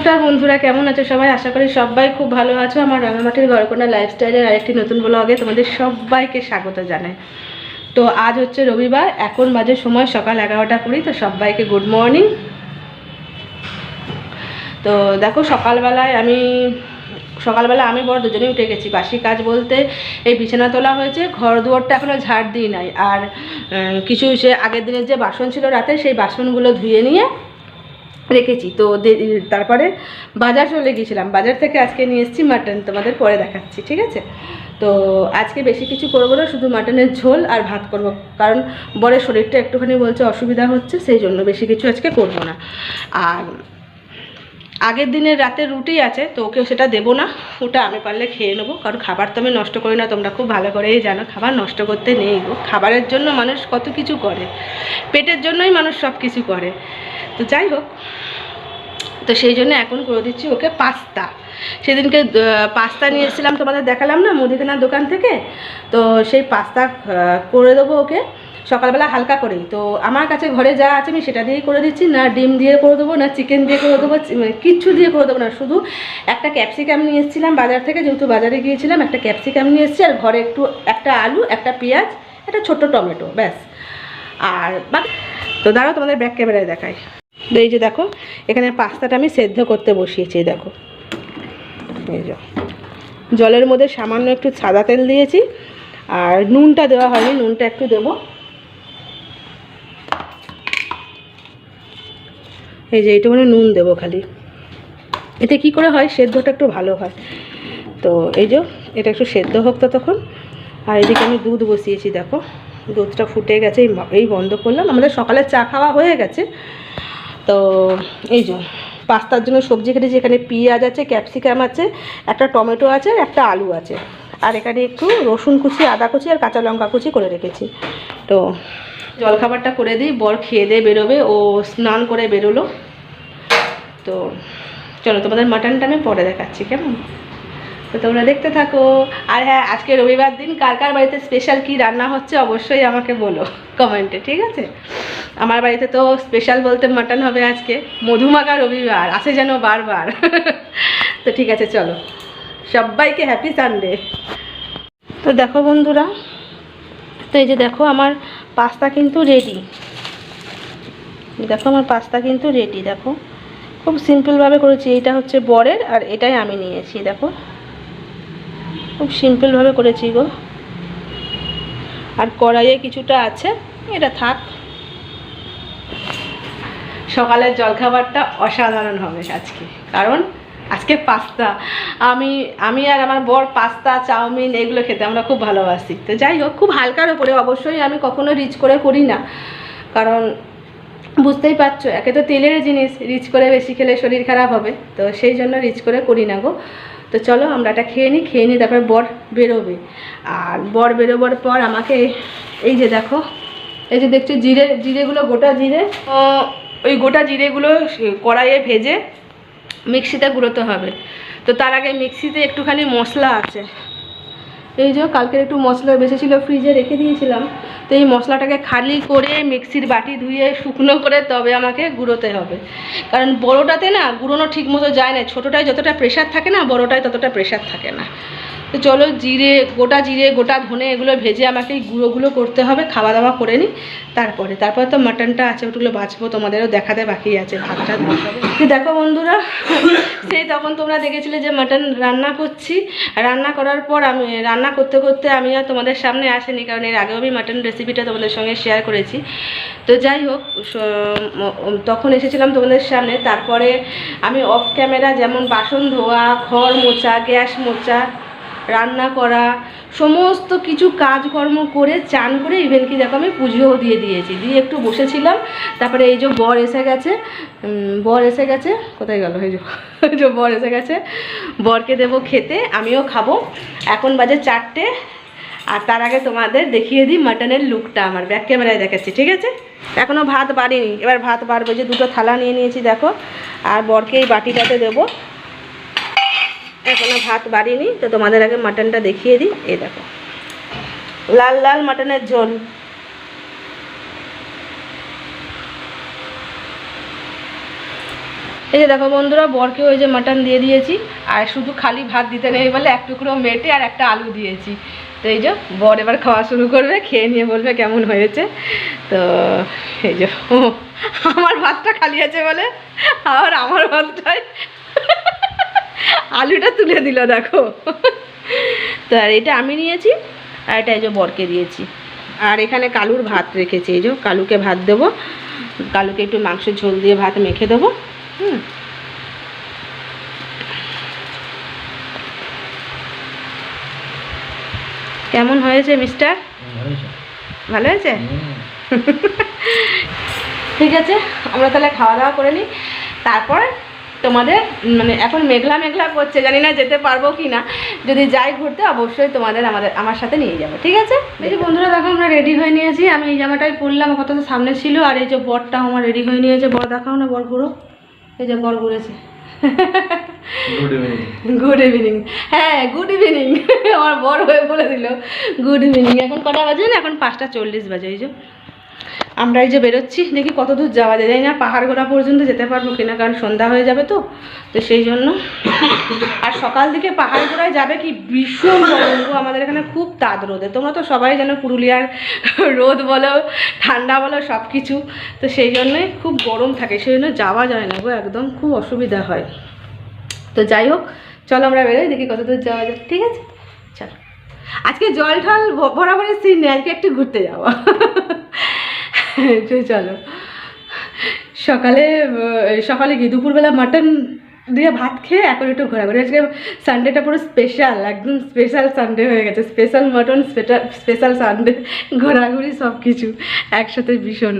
নমস্কার বন্ধুরা, কেমন আছো সবাই? আশা করি সবাই খুব ভালো আছো। আমার রাঙামাটির ঘরকোনা লাইফস্টাইলের আরেকটি নতুন ব্লগে তোমাদের সবাইকে স্বাগত জানাই। তো আজ হচ্ছে রবিবার, এখন বাজে সময় সকাল 11টা 20। তো সবাইকে গুড মর্নিং। তো দেখো সকালবেলা আমি বড় দুজনেই উঠে গেছি। বাসি কাজ বলতে এই বিছানা তোলা হয়েছে, ঘর দুয়ারটা এখনও ঝাড় দিই নাই, আর কিছু সে আগের দিনের যে বাসন ছিল রাতে সেই বাসনগুলো ধুয়ে নিয়ে রেখেছি। তো তারপরে বাজার চলে গিয়েছিলাম, বাজার থেকে আজকে নিয়ে এসেছি মাটন, তোমাদের পরে দেখাচ্ছি, ঠিক আছে? তো আজকে বেশি কিছু করবো না, শুধু মাটনের ঝোল আর ভাত করব, কারণ বরের শরীরটা একটুখানি বলছে অসুবিধা হচ্ছে, সেই জন্য বেশি কিছু আজকে করব না। আর আগের দিনের রাতের রুটি আছে, তো ওকে সেটা দেবো না, ওটা আমি পারলে খেয়ে নেবো, কারণ খাবার তো আমি নষ্ট করি না, তোমরা খুব ভালো করেই জানো খাবার নষ্ট করতে নেই গো। খাবারের জন্য মানুষ কত কিছু করে, পেটের জন্যই মানুষ সব কিছু করে। তো যাই হোক, তো সেই জন্য এখন করে দিচ্ছি ওকে পাস্তা। সেদিনকে পাস্তা নিয়ে এসেছিলাম, তোমাদের দেখালাম না মুদিখানার দোকান থেকে, তো সেই পাস্তা করে দেবো ওকে সকালবেলা হালকা করেই। তো আমার কাছে ঘরে যা আছে আমি সেটা দিয়েই করে দিচ্ছি, না ডিম দিয়ে করে দেবো, না চিকেন দিয়ে করে দেবো, কিচ্ছু দিয়ে করে দেবো না। শুধু একটা ক্যাপসিকাম নিয়ে এসেছিলাম বাজার থেকে, যেহেতু বাজারে গিয়েছিলাম, একটা ক্যাপসিকাম নিয়ে এসেছি, আর ঘরে একটা আলু, একটা পেঁয়াজ, একটা ছোট্ট টমেটো, ব্যাস। আর তো দাঁড়াও তোমাদের ব্যাক ক্যামেরায় দেখাই। তো এই যে দেখো, এখানে পাস্তাটা আমি সেদ্ধ করতে বসিয়েছি। দেখো এই যে জলের মধ্যে সামান্য একটু সাদা তেল দিয়েছি, আর নুনটা দেওয়া হয়নি, নুনটা একটু দেবো। এই যে এইটুকুনি নুন দেবো খালি, এতে কি করে হয় সেদ্ধটা একটু ভালো হয়। তো এই যে এটা একটু সেদ্ধ হোক তো তখন। আর এদিকে আমি দুধ বসিয়েছি, দেখো দুধটা ফুটে গেছে, এই বন্ধ করলাম। আমাদের সকালে চা খাওয়া হয়ে গেছে। তো এই যে পাস্তার জন্য সবজি কেটেছি, এখানে পেঁয়াজ আছে, ক্যাপসিকাম আছে, একটা টমেটো আছে, একটা আলু আছে, আর এখানে একটু রসুন কুচি, আদা কুচি আর কাঁচা লঙ্কা কুচি করে রেখেছি। তো জলখাবারটা করে দিই, বর খেয়ে দিয়ে বেরোবে, ও স্নান করে বেরোলো। তো চলো তোমাদের মাটনটা আমি পরে দেখাচ্ছি, কেমন? তো তোমরা দেখতে থাকো। আর হ্যাঁ, আজকে রবিবার দিন কার কার বাড়িতে স্পেশাল কি রান্না হচ্ছে অবশ্যই আমাকে বলো কমেন্টে, ঠিক আছে? আমার বাড়িতে তো স্পেশাল বলতে মাটন হবে আজকে, মধুমাখা রবিবার আসে যেন বারবার। তো ঠিক আছে, চলো সবাইকে হ্যাপি সানডে। তো দেখো বন্ধুরা, তো এই যে দেখো আমার পাস্তা কিন্তু রেডি। দেখো আমার পাস্তা কিন্তু রেডি, দেখো খুব সিম্পলভাবে করেছি। এইটা হচ্ছে বরের, আর এটাই আমি নিয়েছি। দেখো খুব সিম্পলভাবে করেছি গো। আর কড়াইয়ে কিছুটা আছে, এটা থাক। সকালের জলখাবারটা অসাধারণ হবে আজকে, কারণ আজকে পাস্তা। আমি আর আমার বর পাস্তা, চাউমিন এগুলো খেতে আমরা খুব ভালোবাসি। তো যাই হোক, খুব হালকার ওপরে, অবশ্যই আমি কখনো রিচ করে করি না, কারণ বুঝতেই পারছো একে তো তেলের জিনিস, রিচ করে বেশি খেলে শরীর খারাপ হবে, তো সেই জন্য রিচ করে করি না গো। তো চলো আমরা এটা খেয়ে নিই, তারপরে বর বেরোবে। আর বর বেরোবার পর আমাকে এই যে দেখো, এই যে দেখছো জিরেগুলো, গোটা জিরে, ওই গোটা জিরেগুলো কড়াইয়ে ভেজে মিক্সিতে গুঁড়োতে হবে। তো তার আগে মিক্সিতে একটুখানি মশলা আছে, এই যে কালকের একটু মশলা বেশি ছিল, ফ্রিজে রেখে দিয়েছিলাম। তো এই মশলাটাকে খালি করে মিক্সির বাটি ধুয়ে শুকনো করে তবে আমাকে গুঁড়োতে হবে, কারণ বড়োটাতে না গুঁড়োনো ঠিক মতো যায় না। ছোটোটায় যতটা প্রেশার থাকে না, বড়োটায় ততটা প্রেশার থাকে না। তো চলো জিরে, গোটা ধনে এগুলো ভেজে আমাকে এই গুঁড়োগুলো করতে হবে, খাওয়া দাওয়া করে নিই। তারপরে তো মাটনটা আছে, ওগুলো বাঁচবো, তোমাদেরও দেখাতে বাকি আছে, ভাতটা ধরতে। দেখো বন্ধুরা, সেই তখন তোমরা দেখেছিলে যে মাটন রান্না করছি। রান্না করার পর আমি রান্না করতে করতে আমি আর তোমাদের সামনে আসেনি, কারণ এর আগেও আমি মাটন রেসিপিটা তোমাদের সঙ্গে শেয়ার করেছি। তো যাই হোক, তখন এসেছিলাম তোমাদের সামনে। তারপরে আমি অফ ক্যামেরা যেমন বাসন ধোয়া, ঘর মোছা, গ্যাস মোছা, রান্না করা, সমস্ত কিছু কাজকর্ম করে চান করে ইভেন কি দেখো আমি পুজোও দিয়ে দিয়েছি, দিয়ে একটু বসেছিলাম। তারপরে এই যে বর এসে গেছে, কোথায় গেল? এই যে বর এসে গেছে, বরকে দেবো খেতে, আমিও খাবো। এখন বাজে 4টে। আর তার আগে তোমাদের দেখিয়ে দিই মাটনের লুকটা, আমার ব্যাক ক্যামেরায় দেখাচ্ছি, ঠিক আছে? এখনও ভাত বাড়িনি, এবার ভাত বাড়বে। যে দুটো থালা নিয়ে নিয়েছি দেখো, আর বরকে এই বাটিটাতে দেবো। এখনো ভাত বাড়িনি, তো তোমাদের আগে মাটনটা দেখিয়ে দিই। এই দেখো লাল লাল মাটনের ঝোল। এই যে দেখো বন্ধুরা, বরকে ওই যে মাটন দিয়ে দিয়েছি, আর শুধু খালি ভাত দিতে নেই বলে এক টুকরো মেটে আর একটা আলু দিয়েছি। তো এই যে বর এবার খাওয়া শুরু করবে, খেয়ে নিয়ে বলবে কেমন হয়েছে। তো এই যে আমার ভাতটা খালি আছে বলে আর আমার ভাতটায় আলুটা তুলে দিল দেখো। তো আর এটা আমি নিয়েছি, আর এটা এই যে বরকে দিয়েছি। আর এখানে কালুর ভাত রেখেছি, এই যে কালুকে ভাত দেবো, কালুকে একটু মাংসের ঝোল দিয়ে ভাত মেখে দেবো। কেমন হয়েছে মিস্টার? ভালো হয়েছে? ঠিক আছে, আমরা তাহলে খাওয়া দাওয়া করে নিই, তারপর তোমাদের মানে এখন মেঘলা মেঘলা করছে, জানি না যেতে পারবো কি না। যদি যাই ঘুরতে অবশ্যই তোমাদের আমার সাথে নিয়ে যাবো, ঠিক আছে? এই বন্ধুরা দেখো আমরা রেডি হয়ে নিয়েছি, আমি এই জামাটাই পরলাম, কত তো সামনে ছিল। আর এই যে বরটাও আমার রেডি হয়ে নিয়েছে। বর দেখাও না, বর ঘুরো। এই যে বর ঘুরেছে। Good evening. হ্যাঁ গুড ইভিনিং, আমার বর হয়ে বলে দিল গুড ইভিনিং। এখন কটা বাজে না? এখন 5:40 বাজে। এই যে আমরা এই যে বেরোচ্ছি, দেখি কত দূর যাওয়া যায়, জানি না পাহাড় গোড়া পর্যন্ত যেতে পারবো কিনা, কারণ সন্ধ্যা হয়ে যাবে তো সেই জন্য। আর সকাল দিকে পাহাড় গোড়ায় যাবে কি ভীষণ গরম, আমাদের এখানে খুব তাঁত রোদে। তোমরা তো সবাই জানো পুরুলিয়ার রোদ বলো ঠান্ডা বলো সব কিছু, তো সেই জন্যই খুব গরম থাকে, সেই জন্য যাওয়া যায় না গো, একদম খুব অসুবিধা হয়। তো যাই হোক, চলো আমরা বেরোই, দেখি কত দূর যাওয়া যায়, ঠিক আছে? চলো, আজকে জল ঠল বরাবরের সিন নেই, আজকে একটু ঘুরতে যাবো। চলো, সকালে কি দুপুরবেলা মাটন দিয়ে ভাত খেয়ে এখন একটু ঘোরাঘুরি। আজকে সানডেটা পুরো স্পেশাল, একদম স্পেশাল সানডে হয়ে গেছে, স্পেশাল মাটন, স্পেশাল সানডে, ঘোরাঘুরি সব কিছু একসাথে ভীষণ।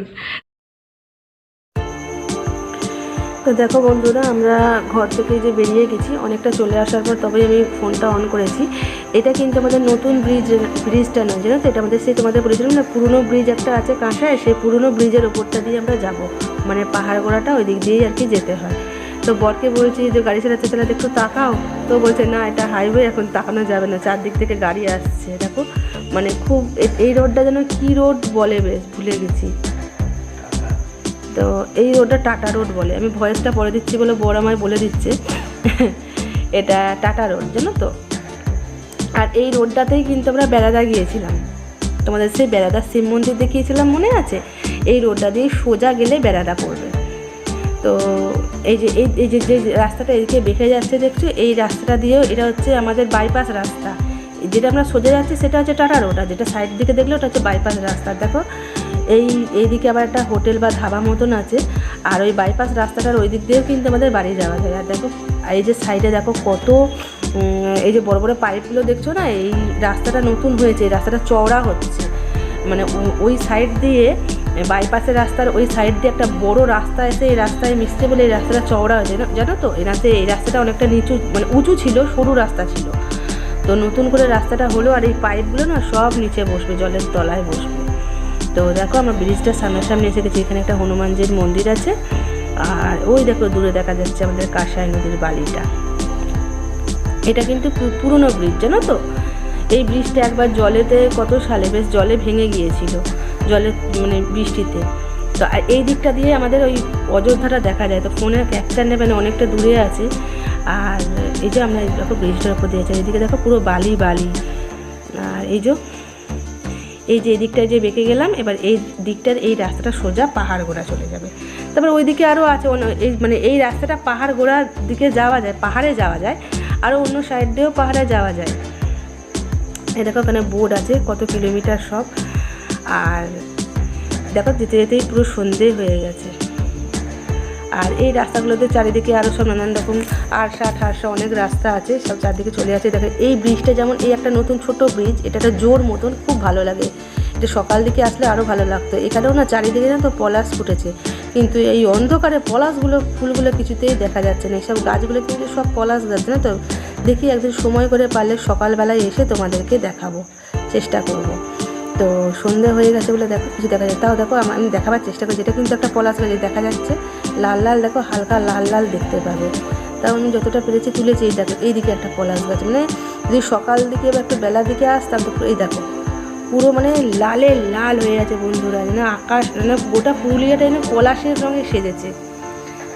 তো দেখো বন্ধুরা, আমরা ঘর থেকে যে বেরিয়ে গেছি, অনেকটা চলে আসার পর তবে আমি ফোনটা অন করেছি। এটা কিন্তু আমাদের নতুন ব্রিজটা নয়, জানো তো? এটা আমাদের সেই তোমাদের বলেছিলাম না, পুরনো ব্রিজ একটা আছে কাঁসায়, সেই পুরনো ব্রিজের ওপরটা দিয়ে আমরা যাব, মানে পাহাড় গোড়াটা ওই দিক দিয়েই আর কি যেতে হয়। তো বরকে বলছি যে গাড়ি চালাতে চালাতে একটু তাকাও, তো বলছে না এটা হাইওয়ে, এখন তাকানো যাবে না, চারদিক থেকে গাড়ি আসছে। দেখো মানে খুব, এই রোডটা যেন কী রোড বলে বেশ ভুলে গেছি। তো এই রোডটা টাটা রোড বলে, আমি ভয়েসটা পরে দিচ্ছি বলে বড় আমায় বলে দিচ্ছে এটা টাটা রোড, জানো তো? আর এই রোডটাতেই কিন্তু আমরা বেড়াদা গিয়েছিলাম, তোমাদের সেই বেড়াদা শিব মন্দির দেখিয়েছিলাম, মনে আছে? এই রোডটা দিয়ে সোজা গেলে বেড়াদা পড়বে। তো এই যে এই যে রাস্তাটা এদিকে বেঁকে যাচ্ছে দেখছো, এই রাস্তাটা দিয়েও, এটা হচ্ছে আমাদের বাইপাস রাস্তা। যেটা আমরা সোজা যাচ্ছি সেটা হচ্ছে টাটা রোড, আর যেটা সাইড দিকে দেখলে ওটা হচ্ছে বাইপাস রাস্তা। দেখো এইদিকে আবার একটা হোটেল বা ধাবা মতন আছে, আর ওই বাইপাস রাস্তাটার ওই দিক দিয়েও কিন্তু আমাদের বাড়ি যাওয়া যায়। আর দেখো এই যে সাইডে দেখো কত এই যে বড় বড় পাইপগুলো দেখছো না, এই রাস্তাটা নতুন হয়েছে, এই রাস্তাটা চওড়া হচ্ছে, মানে ওই সাইড দিয়ে বাইপাসের রাস্তার ওই সাইড দিয়ে একটা বড় রাস্তা এসে এই রাস্তায় মিশছে বলে এই রাস্তাটা চওড়া হয়েছে, জানো তো? এই রাস্তাটা অনেকটা নিচু, মানে উঁচু ছিল, সরু রাস্তা ছিল, তো নতুন করে রাস্তাটা হলো। আর এই পাইপগুলো না সব নিচে বসবে, জলের তলায় বসবে। তো দেখো আমরা ব্রিজটার সামনাসামনি এসে গেছি, এখানে একটা হনুমানজির মন্দির আছে, আর ওই দেখো দূরে দেখা যাচ্ছে আমাদের কাঁসাই নদীর বালিটা। এটা কিন্তু পুরনো ব্রিজ, জানো তো? এই ব্রিজটা একবার জলেতে কত সালে বেশ জলে ভেঙে গিয়েছিল, জলে মানে বৃষ্টিতে। তো এই দিকটা দিয়ে আমাদের ওই অযোধ্যাটা দেখা যায়। তো ফোনে ক্যাপচার নেবে না, অনেকটা দূরে আছে। আর এই যে আমরা দেখো ব্রিজটার উপর দিয়েছি, এইদিকে দেখো পুরো বালি বালি। আর এই যে এই দিকটায় যে বেঁকে গেলাম, এবার এই দিকটার এই রাস্তাটা সোজা পাহাড় গোড়া চলে যাবে। তারপর ওই দিকে আরও আছে, মানে এই রাস্তাটা পাহাড় গোড়ার দিকে যাওয়া যায়, পাহাড়ে যাওয়া যায়, আরও অন্য সাইড দিয়েও পাহাড়ে যাওয়া যায়। এই দেখো ওখানে বোর্ড আছে কত কিলোমিটার সব। আর দেখো যেতে যেতেই পুরো সন্ধে হয়ে গেছে। আর এই রাস্তাগুলোতে চারিদিকে আরও সব নানান রকম আরশা অনেক রাস্তা আছে, সব চারদিকে চলে যাচ্ছে। দেখো এই ব্রিজটা যেমন, এই একটা নতুন ছোট ব্রিজ, এটা একটা জোর মতন, খুব ভালো লাগে। এটা সকাল দিকে আসলে আরও ভালো লাগতো। এখানেও না চারিদিকে না তো পলাশ ফুটেছে, কিন্তু এই অন্ধকারে পলাশগুলো ফুলগুলো কিছুতেই দেখা যাচ্ছে না। এইসব গাছগুলো কিন্তু সব পলাশ গাছ না। তো দেখি একদিন সময় করে পারলে সকালবেলায় এসে তোমাদেরকে দেখাবো, চেষ্টা করব। তো সন্ধে হয়ে গেছে বলে দেখো কিছু দেখা যায়, তাও দেখো আমি দেখাবার চেষ্টা করছি। এটা কিন্তু একটা পলাশ গাছ দেখা যাচ্ছে, লাল লাল, দেখো হালকা লাল লাল দেখতে পাবে। তাও আমি যতটা পেরেছি তুলেছি। এই দেখো এইদিকে একটা পলাশ গাছ, মানে যদি সকাল দিকে বা একটু বেলার দিকে আসতাম তো এই দেখো পুরো মানে লালে লাল হয়ে গেছে বন্ধুরা, যেন আকাশ, যেন গোটা পুরুলিয়াটা যেন পলাশের রঙে সেজেছে।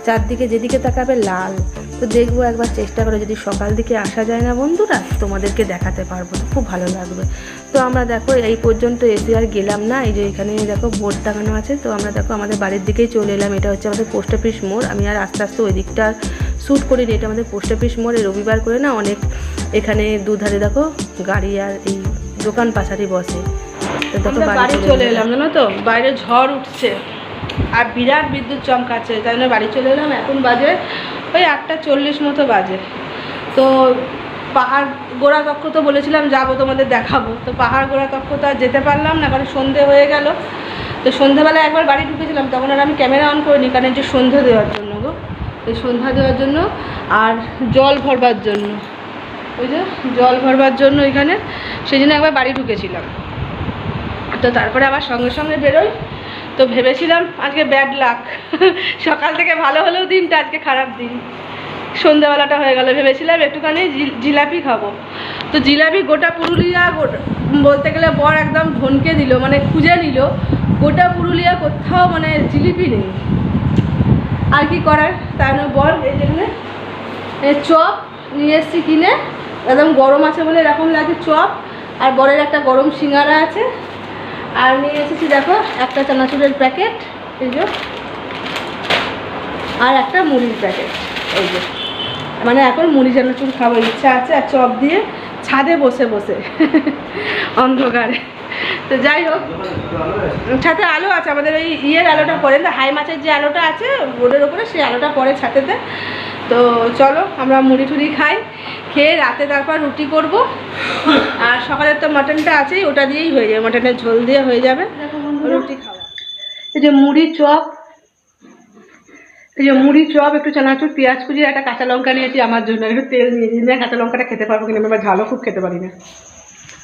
চারদিকে যেদিকে তাকাবে লাল। তো দেখবো, একবার চেষ্টা করে যদি সকাল দিকে আসা যায় না বন্ধুরা, তোমাদেরকে দেখাতে পারবো, তো খুব ভালো লাগবে। তো আমরা দেখো এই পর্যন্ত এসে আর গেলাম না, এই যে এখানে দেখো বোর্ড টাঙানো আছে। তো আমরা দেখো আমাদের বাড়ির দিকেই চলে এলাম। এটা হচ্ছে আমাদের পোস্ট অফিস মোড়। আমি আর আস্তে আস্তে ওই দিকটা শ্যুট করিনি, এটা আমাদের পোস্ট অফিস মোড়ে রবিবার করে না অনেক এখানে দুধারে দেখো গাড়ি আর এই দোকান পাশারি বসে। তো দেখো বাড়ি চলে এলাম, জানো তো বাইরে ঝড় উঠছে আর বিরাট বিদ্যুৎ চমকাচ্ছে, তাই জন্য বাড়ি চলে এলাম। এখন বাজে ওই 8:40 মতো বাজে। তো পাহাড় গোড়া কক্ষ তো বলেছিলাম যাবো, তোমাদের দেখাবো। তো পাহাড় গোড়া কক্ষ তো আর যেতে পারলাম না, কারণ সন্ধে হয়ে গেল। তো সন্ধ্যেবেলা একবার বাড়ি ঢুকেছিলাম, তখন আর আমি ক্যামেরা অন করিনি, কারণ যে সন্ধ্যা দেওয়ার জন্য গো, এই সন্ধ্যা দেওয়ার জন্য আর জল ভরবার জন্য, ওই যে জল ভরবার জন্য এখানে, সেই জন্য একবার বাড়ি ঢুকেছিলাম। তো তারপরে আবার সঙ্গে সঙ্গে বেরোই। তো ভেবেছিলাম আজকে ব্যাড লাক, সকাল থেকে ভালো হলেও দিনটা আজকে খারাপ দিন। সন্ধ্যাবেলাটা হয়ে গেল, ভেবেছিলাম একটুখানি জিলাপি খাবো। তো জিলাপি গোটা পুরুলিয়া বলতে গেলে বর একদম ধনকে দিল, মানে খুঁজে নিল গোটা পুরুলিয়া কোথাও মানে জিলিপি নেই। আর কি করার, তাই জন্য বর এই যেখানে চপ নিয়ে এসছি কিনে, একদম গরম আছে বলে এরকম লাগে চপ, আর বরের একটা গরম সিঙ্গারা আছে। আর নিয়ে এসেছি দেখো একটা চানাচুরের প্যাকেট, এই যে, আর একটা মুড়ির প্যাকেট, এই যে। মানে এখন মুড়ি চানাচুর খাবার ইচ্ছা আছে, আর চপ দিয়ে ছাদে বসে বসে অন্ধকারে। তো যাই হোক, ছাদে আলো আছে আমাদের, ওই ইয়ের আলোটা পড়ে না, হাই মাছের যে আলোটা আছে রোডের ওপরে, সেই আলোটা পড়ে ছাদেতে। তো চলো আমরা মুড়ি টুড়ি খাই, খেয়ে রাতে তারপর রুটি করব। আর সকালের তো মাটনটা আছেই, ওটা দিয়েই হয়ে যাবে, মাটনের ঝোল দিয়ে হয়ে যাবে। দেখো রুটি খাওয়া, এই যে মুড়ি চপ, এই যে মুড়ি চপ, একটু চানাচুর, পেঁয়াজ কুচি, একটা কাঁচা লঙ্কা নিয়েছি আমার জন্য, একটু তেল নিয়েছি, না কাঁচা লঙ্কাটা খেতে পারবো কিনা, আমি ঝালও খুব খেতে পারি না।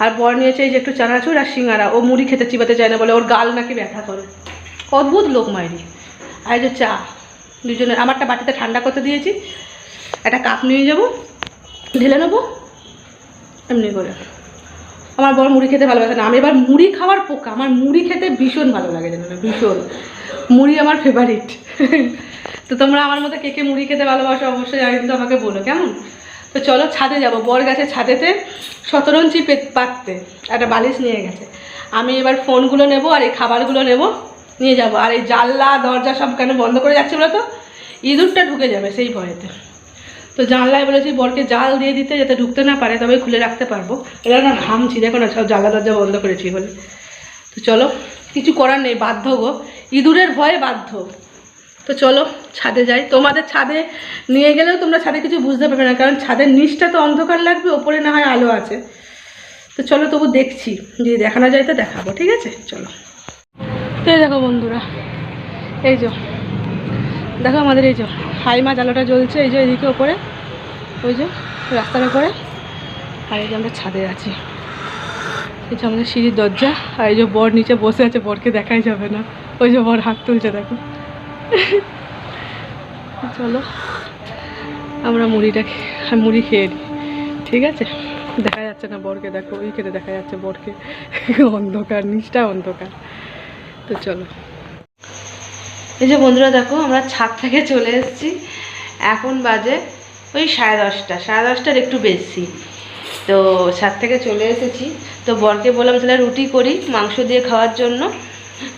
আর বর নিয়েছে এই যে একটু চানাচুর আর সিঙ্গারা, ও মুড়ি খেতে চিবাতে চায় না বলে, ওর গাল নাকি ব্যথা করে, অদ্ভুত লোক মাইরি। আর এই যে চা, দুজনের, আমারটা বাটিতে ঠান্ডা করতে দিয়েছি, একটা কাপ নিয়ে যাবো, ঢেলে নেবো এমনি করে। আমার বর মুড়ি খেতে ভালোবাসে না, আমি এবার মুড়ি খাওয়ার পোকা, আমার মুড়ি খেতে ভীষণ ভালো লাগে, জানো না, ভীষণ, মুড়ি আমার ফেভারিট। তো তোমরা আমার মতো কে কে মুড়ি খেতে ভালোবাসো অবশ্যই কিন্তু আমাকে বলো কেমন। তো চলো ছাদে যাব, বর গেছে ছাদেতে শতরঞ্চি পাততে, একটা বালিশ নিয়ে গেছে। আমি এবার ফোনগুলো নেব আর এই খাবারগুলো নেব, নিয়ে যাব। আর এই জানলা দরজা সব কেন বন্ধ করে যাচ্ছে বলো তো, ইঁদুরটা ঢুকে যাবে সেই ভয়েতে। তো জানলায় বলেছি বরকে জাল দিয়ে দিতে, যাতে ঢুকতে না পারে, তবে খুলে রাখতে পারবো। এরা না ঘামছি, দেখো না, সব জানলা দরজা বন্ধ করেছি বলে। তো চলো, কিছু করার নেই, বাধ্য গো, ইঁদুরের ভয়ে বাধ্য। তো চলো ছাদে যাই, তোমাদের ছাদে নিয়ে গেলেও তোমরা ছাদে কিছু বুঝতে পারবে না, কারণ ছাদের নিচটা তো অন্ধকার লাগবে, ওপরে না হয় আলো আছে। তো চলো তবু দেখছি, যদি দেখানো যায় তো দেখাবো, ঠিক আছে চলো। তো এই দেখো বন্ধুরা, এই যে দেখো আমাদের এই যে হাই মাছ আলোটা জ্বলছে, এই যে এদিকে ওপরে, ওই যে রাস্তার ওপরে। আর এই যে আমরা ছাদে আছি, এই যে আমাদের সিঁড়ির দরজা। আর এই যে বর নিচে বসে আছে, বরকে দেখাই যাবে না, ওই যে বর হাত তুলছে দেখো। চলো আমরা মুড়ি খেয়ে নিই, ঠিক আছে। দেখা যাচ্ছে না বরকে, দেখো ওই খেতে দেখা যাচ্ছে বরকে, অন্ধকার, নিচটা অন্ধকার। তো চলো, এই যে বন্ধুরা দেখো আমরা ছাদ থেকে চলে এসেছি, এখন বাজে ওই 10:30 একটু বেশি। তো ছাদ থেকে চলে এসেছি, তো বরকে বললাম তাহলে রুটি করি মাংস দিয়ে খাওয়ার জন্য।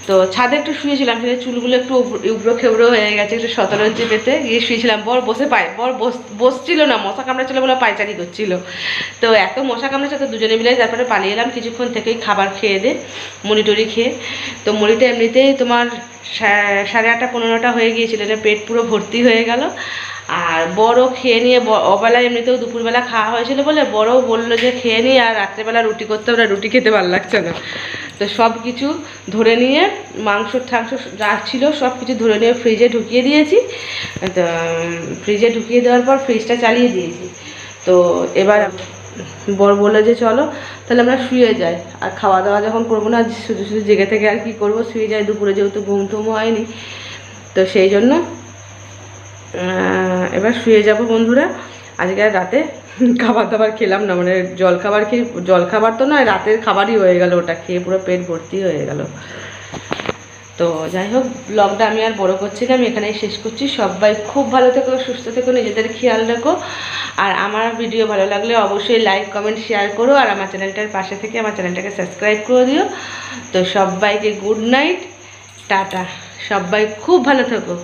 তো ছাদে একটু শুয়েছিলাম, সেটা চুলগুলো একটু উবড়ো খেবড়ো হয়ে গেছে, একটু শতরঞ্চি পেতে গিয়ে শুয়েছিলাম। বর বসছিল না, মশা কামড়াচ্ছিল বলে পায়চারি করছিল। তো এত মশা কামড়াচ্ছে, তো দুজনে মিলে তারপরে পালিয়ে এলাম কিছুক্ষণ থেকেই, খাবার খেয়ে দে, মুড়ি টুড়ি খেয়ে। তো মুড়িটা এমনিতেই তোমার 8:30 9টা হয়ে গিয়েছিল, এটা পেট পুরো ভর্তি হয়ে গেল। আর বড়ও খেয়ে নিয়ে, অবেলায় এমনিতেও দুপুরবেলা খাওয়া হয়েছিল বলে বড়ও বললো যে খেয়ে নিই, আর রাত্রেবেলা রুটি করতে হবে, রুটি খেতে ভালো লাগছে না। তো সব কিছু ধরে নিয়ে, মাংস যা ছিল সব কিছু ধরে নিয়ে ফ্রিজে ঢুকিয়ে দিয়েছি। তো ফ্রিজে ঢুকিয়ে দেওয়ার পর ফ্রিজটা চালিয়ে দিয়েছি। তো এবার বর বললো যে চলো তাহলে আমরা শুয়ে যাই, আর খাওয়া দাওয়া যখন করবো না, শুধু শুধু জেগে থেকে আর কি করবো, শুয়ে যাই, দুপুরে যেহেতু ঘুম টুম হয়নি। তো সেই জন্য এবার শুয়ে যাব বন্ধুরা। আজকে রাতে খাবার দাবার খেলাম না, মানে জলখাবার তো নয়, রাতের খাবারই হয়ে গেল, ওটা খেয়ে পুরো পেট ভর্তি হয়ে গেল। তো তো যাই হোক, ব্লগটা আমি আর বড় করছি না, আমি এখানেই শেষ করছি। সবাই খুব ভালো থেকো, সুস্থ থেকো, নিজেদের খেয়াল রাখো। আর আমার ভিডিও ভালো লাগলে অবশ্যই লাইক কমেন্ট শেয়ার করো, আর আমার চ্যানেলটার পাশে থেকে আমার চ্যানেলটাকে সাবস্ক্রাইব করে দিও। তো সবাইকে গুড নাইট, টাটা, সবাই খুব ভালো থেকো।